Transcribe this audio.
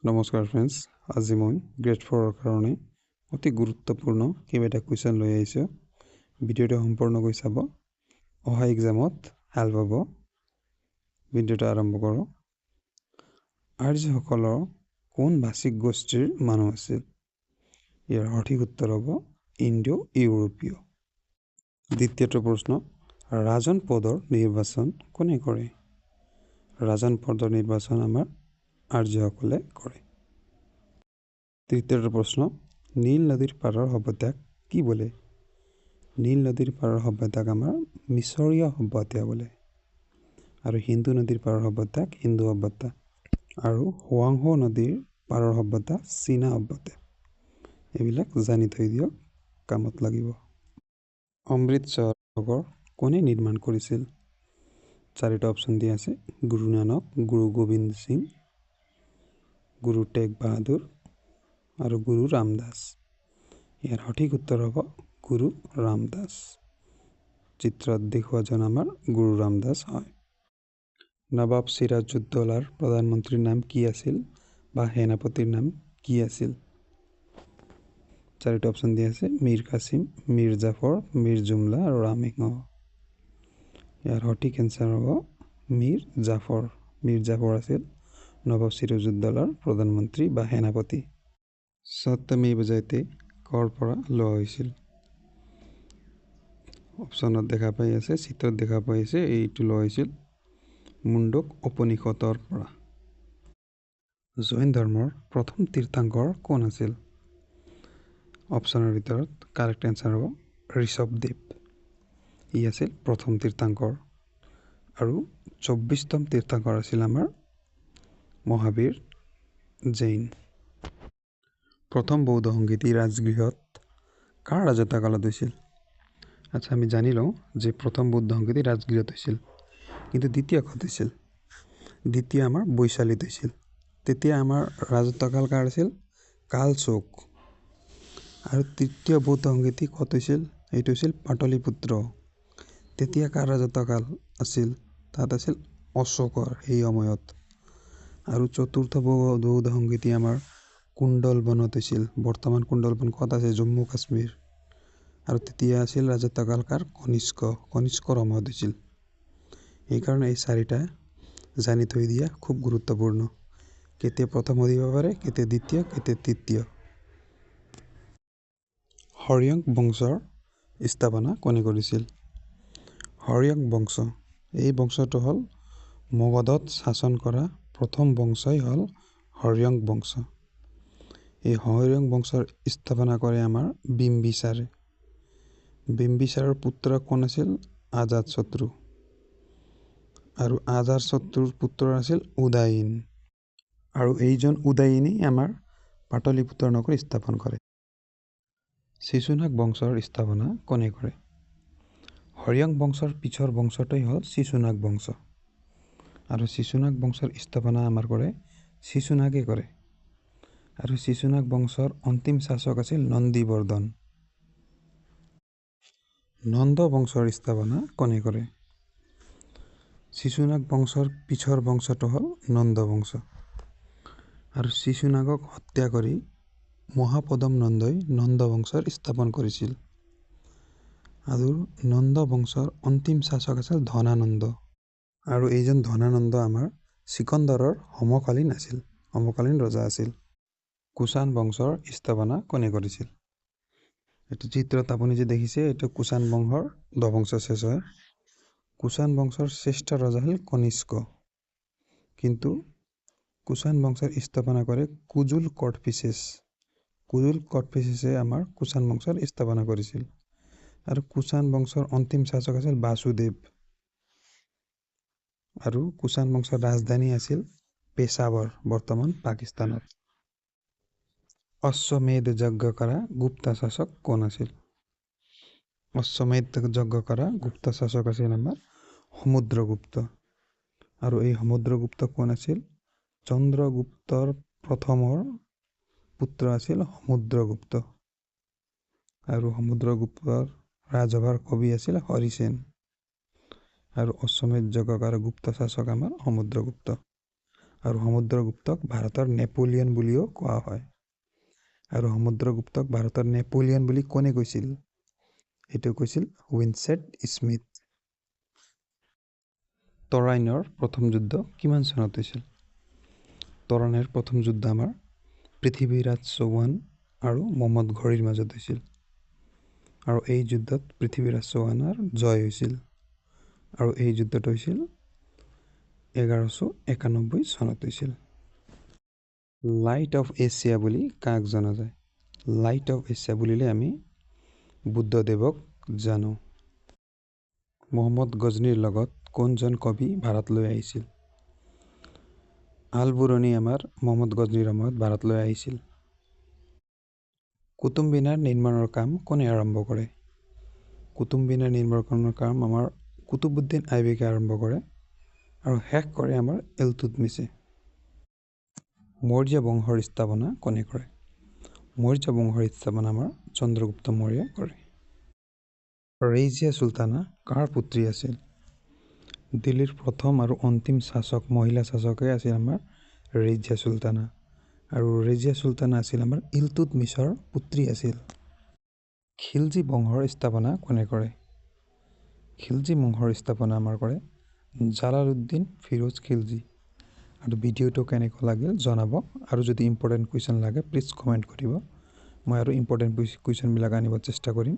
নমস্কাৰ ফ্ৰেণ্ডছ, আজি মই গ্ৰেড 4ৰ কাৰণে অতি গুৰুত্বপূৰ্ণ কেইবাটা কুৱেশ্যন লৈ আহিছোঁ। ভিডিঅ'টো সম্পূৰ্ণকৈ চাব, অহা এক্সামত হেল্প হ'ব। ভিডিঅ'টো আৰম্ভ কৰোঁ। আৰ্যসকলৰ কোন ভাষিক গোষ্ঠীৰ মানুহ আছিল? ইয়াৰ সঠিক উত্তৰ হ'ব ইণ্ডো ইউৰোপীয়। দ্বিতীয়টো প্ৰশ্ন, ৰাজন পদৰ নিৰ্বাচন কোনে কৰে? ৰাজন পদৰ নিৰ্বাচন আমাৰ আৰ্যসকলে কৰে। তৃতীয়টো প্ৰশ্ন, নীল নদীৰ পাৰৰ সভ্যতাক কি বোলে? নীল নদীৰ পাৰৰ সভ্যতাক আমাৰ মিশৰীয় সভ্যতা বোলে। আৰু সিন্ধু নদীৰ পাৰৰ সভ্যতাক হিন্দু সভ্যতা। আৰু হুৱাংহো নদীৰ পাৰৰ সভ্যতা চীনা সভ্যতা। এইবিলাক জানি থৈ দিয়ক, কামত লাগিব। অমৃতসৰ নগৰ কোনে নিৰ্মাণ কৰিছিল? চাৰিটা অপশ্যন দিয়া আছে। গুৰু নানক, গুৰু গোবিন্দ সিং, গুৰু টেগ বাহাদুৰ আৰু গুৰু ৰামদাস। ইয়াৰ সঠিক উত্তৰ হ'ব গুৰু ৰামদাস। চিত্ৰত দেখুওৱাজন আমাৰ গুৰু ৰামদাস হয়। নবাব সিৰাজউদ্দৌলাৰ প্ৰধানমন্ত্ৰীৰ নাম কি আছিল বা সেনাপতিৰ নাম কি আছিল? চাৰিটা অপশ্যন দিয়া আছে। মীৰ কাছিম, মীৰ জাফৰ, মীৰ জুমলা আৰু ৰামসিংহ। ইয়াৰ সঠিক এনচাৰ হ'ব মীৰ জাফৰ। মীৰ জাফৰ আছিল নবাব সিৰাজউদ্দৌলাৰ প্ৰধানমন্ত্ৰী বা সেনাপতি। সত্যমেৱ জয়তে কৰ পৰা লোৱা হৈছিল? অপশ্যনত দেখা পাই আছে, চিত্ৰত দেখা পাই আছে, এইটো লোৱা হৈছিল মুণ্ডক উপনিষদৰ পৰা। জৈন ধৰ্মৰ প্ৰথম তীৰ্থংকৰ কোন আছিল? অপশ্যনৰ ভিতৰত কাৰেক্ট এনচাৰ হ'ব ঋষভদেৱ। ই আছিল প্ৰথম তীৰ্থংকৰ। আৰু 24তম তীৰ্থংকৰ আছিল আমাৰ মহাবীৰ জৈন। প্ৰথম বৌদ্ধ সংগীতি ৰাজগৃহত কাৰ ৰাজত্বকালত হৈছিল? আচ্ছা, আমি জানি লওঁ যে প্ৰথম বৌদ্ধ সংগীতি ৰাজগৃহত হৈছিল, কিন্তু দ্বিতীয় ক'ত হৈছিল? দ্বিতীয় আমাৰ বৈশালীত হৈছিল। তেতিয়া আমাৰ ৰাজত্বকাল কাৰ আছিল? কালচোক। আৰু তৃতীয় বৌদ্ধ সংগীতি ক'ত হৈছিল? এইটো হৈছিল পাটলিপুত্ৰ। তেতিয়া কাৰ ৰাজত্বকাল আছিল? তাত আছিল অশোকৰ সেই সময়ত। আৰু চতুৰ্থ বৌদ্ধ সংগীতি আমাৰ কুণ্ডলবনত হৈছিল। বৰ্তমান কুণ্ডলবন ক'ত আছে? জম্মু কাশ্মীৰ। আৰু তেতিয়া আছিল ৰাজত্বকাল কাৰ? কনিষ্কৰ সময়ত হৈছিল। সেইকাৰণে এই চাৰিটা জানি থৈ দিয়া খুব গুৰুত্বপূৰ্ণ। কেতিয়া প্ৰথম দিব পাৰে, কেতিয়া দ্বিতীয়, কেতিয়া তৃতীয়। হৰিয়ংক বংশৰ স্থাপনা কোনে কৰিছিল? হৰিয়ংক বংশ, এই বংশটো হ'ল মগধত শাসন কৰা প্ৰথম বংশই হ'ল হৰিয়ংক বংশ। এই হৰিয়ংক বংশৰ স্থাপনা কৰে আমাৰ বিম্বিসাৰে। বিম্বিসাৰৰ পুত্ৰ কোন আছিল? আজাতশত্ৰু। আৰু আজাতশত্ৰুৰ পুত্ৰ আছিল উদয়ন। আৰু এইজন উদয়নে আমাৰ পাটলিপুত্ৰ নগৰ স্থাপন কৰে। শিশুনাগ বংশৰ স্থাপনা কোনে কৰে? হৰিয়ংক বংশৰ পিছৰ বংশটোই হ'ল শিশুনাগ বংশ। আৰু শিশুনাগ বংশৰ স্থাপনা আমাৰ কৰে শিশুনাগে কৰে। আৰু শিশুনাগ বংশৰ অন্তিম শাসক আছিল নন্দীবৰ্ধন। নন্দ বংশৰ স্থাপনা কোনে কৰে? শিশুনাগ বংশৰ পিছৰ বংশটো হ'ল নন্দ বংশ। আৰু শিশুনাগক হত্যা কৰি মহাপদম নন্দই নন্দ বংশৰ স্থাপন কৰিছিল। আৰু নন্দ বংশৰ অন্তিম শাসক আছিল ধনানন্দ। আৰু এইজন ধনানন্দ আমাৰ চিকন্দৰৰ সমকালীন আছিল, সমকালীন ৰজা আছিল। কুষাণ বংশৰ স্থাপনা কোনে কৰিছিল? এইটো চিত্ৰত আপুনি যে দেখিছে, এইটো কুষাণ বংশৰ ধ্বংস শেষ হয়। কুষাণ বংশৰ শ্ৰেষ্ঠ ৰজা হ'ল কনিষ্ক। কিন্তু কুষাণ বংশৰ স্থাপনা কৰে কুজুল কৰ্টফিচেছ। কুজুল কৰ্টফিচেছে আমাৰ কুষাণ বংশৰ স্থাপনা কৰিছিল। আৰু কুষাণ বংশৰ অন্তিম শাসক আছিল বাসুদেৱ। আৰু কুষাণ বংশৰ ৰাজধানী আছিল পেছাৱৰ, বৰ্তমান পাকিস্তানত। অশ্বমেধ যজ্ঞ কৰা গুপ্ত শাসক কোন আছিল? অশ্বমেধ যজ্ঞ কৰা গুপ্ত শাসক আছিল আমাৰ সমুদ্ৰগুপ্ত। আৰু এই সমুদ্ৰগুপ্ত কোন আছিল? চন্দ্ৰগুপ্তৰ প্ৰথমৰ পুত্ৰ আছিল সমুদ্ৰগুপ্ত। আৰু সমুদ্ৰগুপ্তৰ ৰাজভাৰ কবি আছিল হৰিসেন। আৰু অশ্বমেধ যজ্ঞ কৰা গুপ্ত শাসক আমাৰ সমুদ্ৰগুপ্ত। আৰু সমুদ্ৰগুপ্তক ভাৰতৰ নেপোলিয়ন বুলিও কোৱা হয়। আৰু সমুদ্ৰগুপ্তক ভাৰতৰ নেপোলিয়ন বুলি কোনে কৈছিল? এইটো কৈছিল উইনচেট স্মিথ। তৰাইনৰ প্ৰথম যুদ্ধ কিমান চনত হৈছিল? তৰাইনৰ প্ৰথম যুদ্ধ আমাৰ পৃথ্বীৰাজ চৌহান আৰু মহম্মদ ঘড়ীৰ মাজত হৈছিল। আৰু এই যুদ্ধত পৃথ্বীৰাজ চৌহানৰ জয় হৈছিল। আৰু এই যুদ্ধটো হৈছিল 1191 চনত হৈছিল। লাইট অফ এছিয়া বুলি কাক জনা যায়? লাইট অফ এছিয়া বুলিলে আমি বুদ্ধদেৱক জানো। মহম্মদ গজনীৰ লগত কোনজন কবি ভাৰতলৈ আহিছিল? আল-বুৰনি আমাৰ মহম্মদ গজনীৰ সময়ত ভাৰতলৈ আহিছিল। কুতুব মিনাৰ নিৰ্মাণৰ কাম কোনে আৰম্ভ কৰে? কুতুব মিনাৰ নিৰ্মাণৰ কাম আমাৰ কুতুবুদ্দিন আইবেকে আৰম্ভ কৰে আৰু শেষ কৰে আমাৰ ইলতুৎমিছে। মৌৰ্য বংশৰ স্থাপনা কোনে কৰে? মৌৰ্য বংশৰ স্থাপনা আমাৰ চন্দ্ৰগুপ্ত মৌৰ্যই কৰে। ৰেজিয়া চুলতানা কাৰ পুত্ৰী আছিল? দিল্লীৰ প্ৰথম আৰু অন্তিম মহিলা শাসকে আছিল আমাৰ ৰেজিয়া চুলতানা। আৰু ৰেজিয়া চুলতানা আছিল আমাৰ ইলতুৎমিছৰ পুত্ৰী আছিল। খিলজী বংশৰ স্থাপনা কোনে কৰে? খিলজী বংশৰ স্থাপনা আমাৰ কৰে জালালুদ্দিন ফিৰোজ খিলজী। আৰু ভিডিঅ'টো কেনেকুৱা লাগিল জনাব। আৰু যদি ইম্পৰ্টেণ্ট কুৱেশ্যন লাগে প্লিজ কমেণ্ট কৰিব। মই আৰু ইম্পৰ্টেণ্ট কুৱেশ্যনবিলাক আনিব চেষ্টা কৰিম।